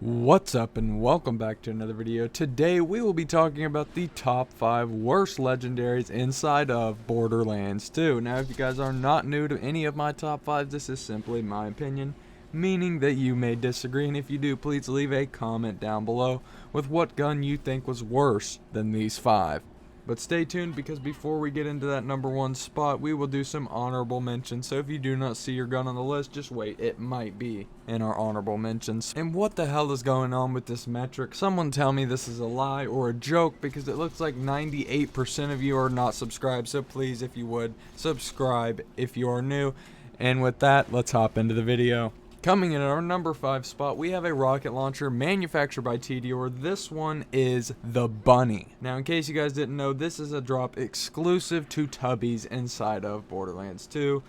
What's up and welcome back to another video. Today we will be talking about the top 5 worst legendaries inside of Borderlands 2. Now if you guys are not new to any of my top 5s, this is simply my opinion, meaning that you may disagree, and if you do, please leave a comment down below with what gun you think was worse than these 5. But stay tuned, because before we get into that number 1 spot, we will do some honorable mentions. So if you do not see your gun on the list, just wait, it might be in our honorable mentions. And what the hell is going on with this metric? Someone tell me this is a lie or a joke, because it looks like 98% of you are not subscribed. So please, if you would, subscribe if you are new. And with that, let's hop into the video. Coming in at our number 5 spot, we have a rocket launcher manufactured by TDR. This one is the Bunny. Now, in case you guys didn't know, this is a drop exclusive to Tubbies inside of Borderlands 2.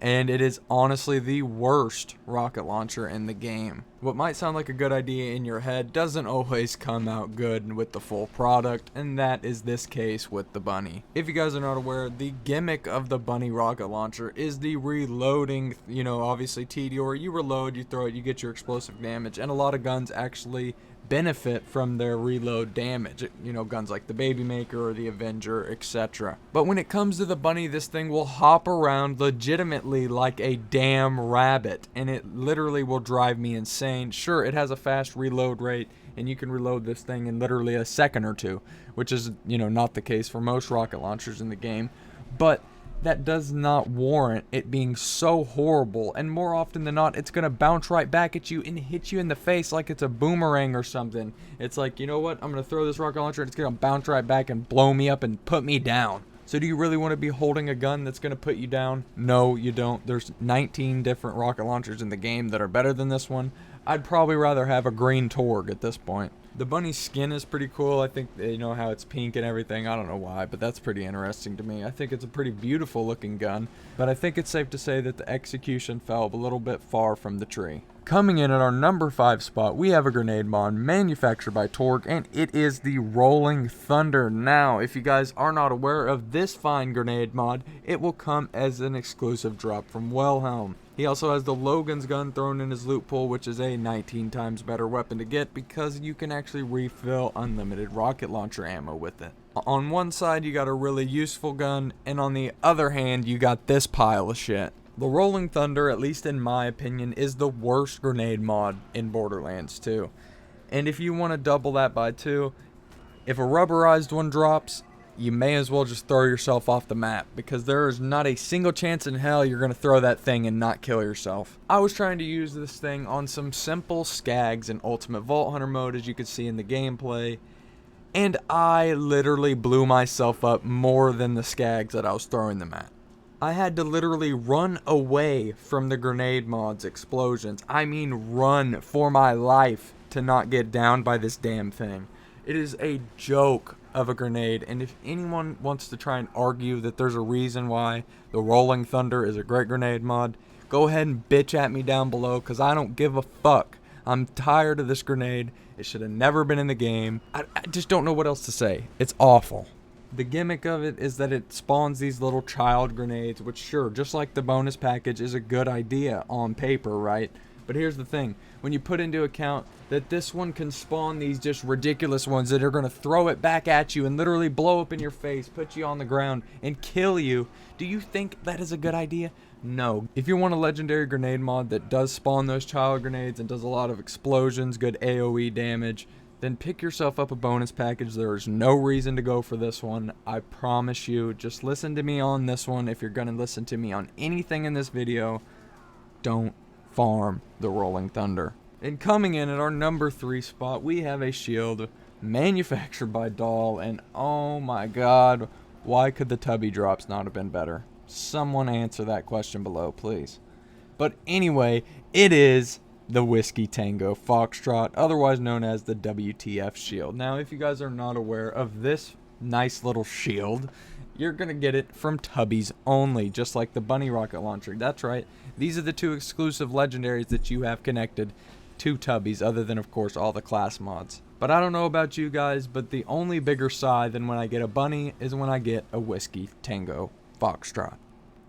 And it is honestly the worst rocket launcher in the game. What might sound like a good idea in your head doesn't always come out good with the full product, and that is this case with the Bunny. If you guys are not aware, the gimmick of the Bunny rocket launcher is the reloading. Obviously TDR, you reload, you throw it, you get your explosive damage, and a lot of guns actually benefit from their reload damage. Guns like the Baby Maker or the Avenger, etc. But when it comes to the Bunny, this thing will hop around legitimately like a damn rabbit, and it literally will drive me insane. Sure, it has a fast reload rate, and you can reload this thing in literally a second or two, which is, not the case for most rocket launchers in the game, but that does not warrant it being so horrible, and more often than not, it's going to bounce right back at you and hit you in the face like it's a boomerang or something. It's like, you know what, I'm going to throw this rocket launcher and it's going to bounce right back and blow me up and put me down. So do you really want to be holding a gun that's going to put you down? No, you don't. There's 19 different rocket launchers in the game that are better than this one. I'd probably rather have a green Torg at this point. The Bunny's skin is pretty cool. I think, how it's pink and everything. I don't know why, but that's pretty interesting to me. I think it's a pretty beautiful looking gun, but I think it's safe to say that the execution fell a little bit far from the tree. Coming in at our number 5 spot, we have a grenade mod manufactured by Torg, and it is the Rolling Thunder. Now, if you guys are not aware of this fine grenade mod, it will come as an exclusive drop from Wilhelm. He also has the Logan's gun thrown in his loot pool, which is a 19 times better weapon to get because you can actually refill unlimited rocket launcher ammo with it. On one side, you got a really useful gun, and on the other hand, you got this pile of shit. The Rolling Thunder, at least in my opinion, is the worst grenade mod in Borderlands 2. And if you want to double that by 2, if a rubberized one drops, you may as well just throw yourself off the map, because there is not a single chance in hell you're going to throw that thing and not kill yourself. I was trying to use this thing on some simple skags in Ultimate Vault Hunter mode, as you can see in the gameplay, and I literally blew myself up more than the skags that I was throwing them at. I had to literally run away from the grenade mod's explosions. I mean run for my life to not get downed by this damn thing. It is a joke of a grenade, and if anyone wants to try and argue that there's a reason why the Rolling Thunder is a great grenade mod, go ahead and bitch at me down below, because I don't give a fuck. I'm tired of this grenade. It should have never been in the game. I just don't know what else to say. It's awful. The gimmick of it is that it spawns these little child grenades, which sure, just like the bonus package, is a good idea on paper, right? But here's the thing, when you put into account that this one can spawn these just ridiculous ones that are going to throw it back at you and literally blow up in your face, put you on the ground, and kill you, do you think that is a good idea? No. If you want a legendary grenade mod that does spawn those child grenades and does a lot of explosions, good AoE damage, then pick yourself up a bonus package. There is no reason to go for this one. I promise you. Just listen to me on this one. If you're going to listen to me on anything in this video, don't farm the Rolling Thunder. And coming in at our number 3 spot, we have a shield manufactured by Doll, and oh my god, why could the Tubby drops not have been better? Someone answer that question below, please. But anyway, it is the Whiskey Tango Foxtrot, otherwise known as the WTF Shield. Now, if you guys are not aware of this nice little shield, you're going to get it from Tubbies only, just like the Bunny rocket launcher. That's right. These are the 2 exclusive legendaries that you have connected to Tubbies, other than, of course, all the class mods. But I don't know about you guys, but the only bigger sigh than when I get a Bunny is when I get a Whiskey Tango Foxtrot.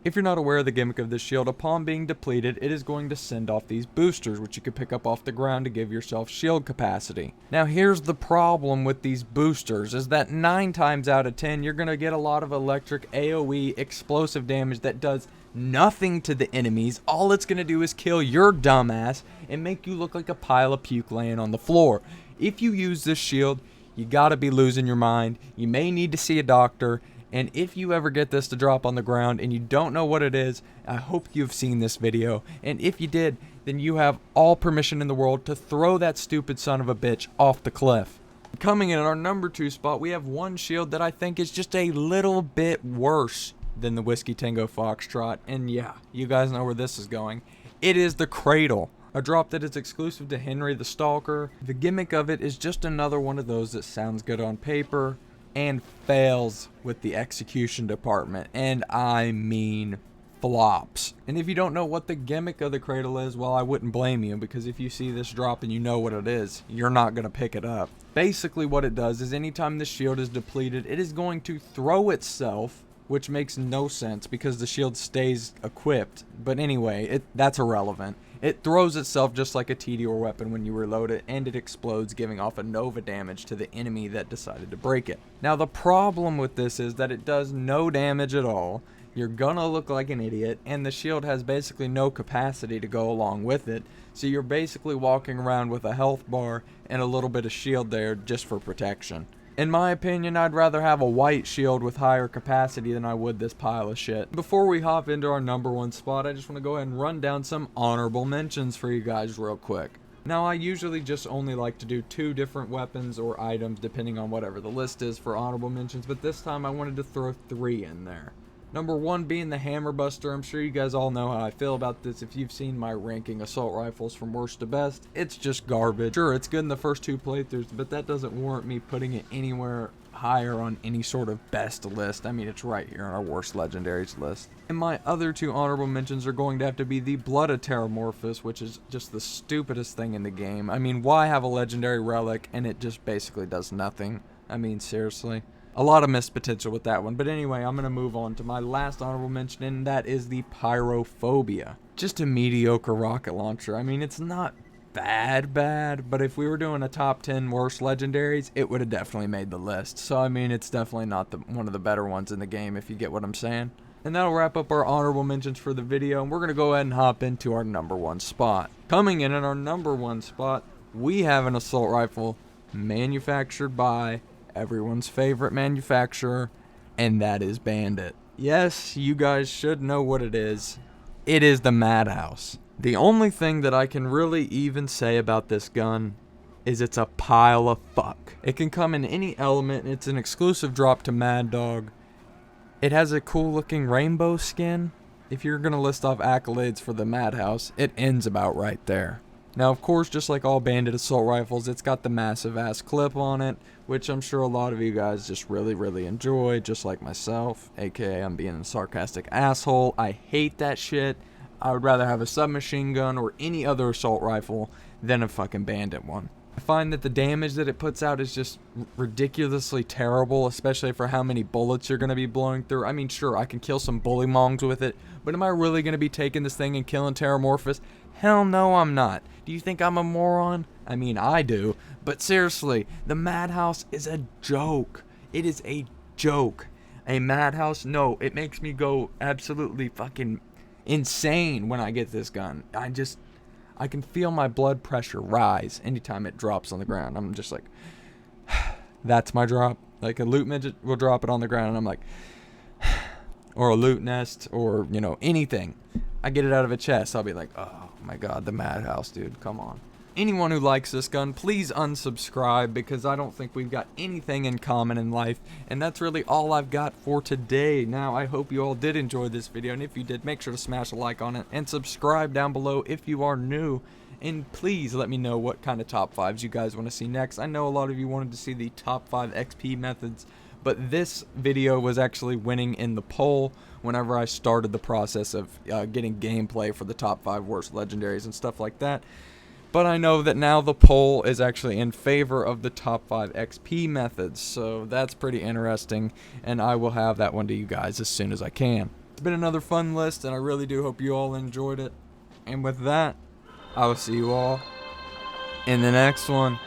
If you're not aware of the gimmick of this shield, upon being depleted, it is going to send off these boosters, which you can pick up off the ground to give yourself shield capacity. Now here's the problem with these boosters, is that 9 times out of 10, you're going to get a lot of electric AoE explosive damage that does nothing to the enemies. All it's going to do is kill your dumbass and make you look like a pile of puke laying on the floor. If you use this shield, you gotta be losing your mind. You may need to see a doctor. And if you ever get this to drop on the ground and you don't know what it is, I hope you've seen this video. And if you did, then you have all permission in the world to throw that stupid son of a bitch off the cliff. Coming in at our number 2 spot, we have one shield that I think is just a little bit worse than the Whiskey Tango Foxtrot. And yeah, you guys know where this is going. It is the Cradle. A drop that is exclusive to Henry the Stalker. The gimmick of it is just another one of those that sounds good on paper and fails with the execution department, and I mean flops. And if you don't know what the gimmick of the Cradle is, well, I wouldn't blame you, because if you see this drop and you know what it is, you're not going to pick it up. Basically what it does is anytime the shield is depleted, it is going to throw itself, which makes no sense because the shield stays equipped. But anyway, that's irrelevant. It throws itself just like a TDR weapon when you reload it, and it explodes, giving off a Nova damage to the enemy that decided to break it. Now the problem with this is that it does no damage at all. You're gonna look like an idiot, and the shield has basically no capacity to go along with it, so you're basically walking around with a health bar and a little bit of shield there just for protection. In my opinion, I'd rather have a white shield with higher capacity than I would this pile of shit. Before we hop into our number 1 spot, I just want to go ahead and run down some honorable mentions for you guys real quick. Now, I usually just only like to do 2 different weapons or items depending on whatever the list is for honorable mentions, but this time I wanted to throw 3 in there. Number 1 being the Hammer Buster. I'm sure you guys all know how I feel about this. If you've seen my ranking assault rifles from worst to best, it's just garbage. Sure, it's good in the first 2 playthroughs, but that doesn't warrant me putting it anywhere higher on any sort of best list. I mean, it's right here on our worst legendaries list. And my other 2 honorable mentions are going to have to be the Blood of Terramorphous, which is just the stupidest thing in the game. I mean, why have a legendary relic and it just basically does nothing? I mean, seriously. A lot of missed potential with that one. But anyway, I'm going to move on to my last honorable mention, and that is the Pyrophobia. Just a mediocre rocket launcher. I mean, it's not bad, but if we were doing a top 10 worst legendaries, it would have definitely made the list. So, I mean, it's definitely not one of the better ones in the game, if you get what I'm saying. And that'll wrap up our honorable mentions for the video, and we're going to go ahead and hop into our number 1 spot. Coming in at our number 1 spot, we have an assault rifle manufactured by everyone's favorite manufacturer, and that is Bandit. Yes, you guys should know what it is. It is the Madhouse. The only thing that I can really even say about this gun is it's a pile of fuck. It can come in any element. It's an exclusive drop to Mad Dog. It has a cool looking rainbow skin. If you're gonna list off accolades for the Madhouse, it ends about right there. Now, of course, just like all Bandit assault rifles, it's got the massive ass clip on it, which I'm sure a lot of you guys just really enjoy, just like myself, aka I'm being a sarcastic asshole. I hate that shit. I would rather have a submachine gun or any other assault rifle than a fucking Bandit one. I find that the damage that it puts out is just ridiculously terrible, especially for how many bullets you're going to be blowing through. I mean, sure, I can kill some bully mongs with it, but am I really going to be taking this thing and killing Terramorphous? Hell no, I'm not. Do you think I'm a moron? I mean, I do. But seriously, the Madhouse is a joke. It is a joke. A Madhouse? No, it makes me go absolutely fucking insane when I get this gun. I can feel my blood pressure rise anytime it drops on the ground. I'm just like, that's my drop. Like a loot midget will drop it on the ground and I'm like, or a loot nest or, you know, anything. I get it out of a chest. I'll be like, oh my god, the Madhouse, dude, come on. Anyone who likes this gun, please unsubscribe because I don't think we've got anything in common in life. And that's really all I've got for today. Now, I hope you all did enjoy this video. And if you did, make sure to smash a like on it and subscribe down below if you are new. And please let me know what kind of top 5s you guys want to see next. I know a lot of you wanted to see the top 5 XP methods, but this video was actually winning in the poll whenever I started the process of getting gameplay for the top 5 worst legendaries and stuff like that. But I know that now the poll is actually in favor of the top 5 XP methods, so that's pretty interesting, and I will have that one to you guys as soon as I can. It's been another fun list, and I really do hope you all enjoyed it. And with that, I will see you all in the next one.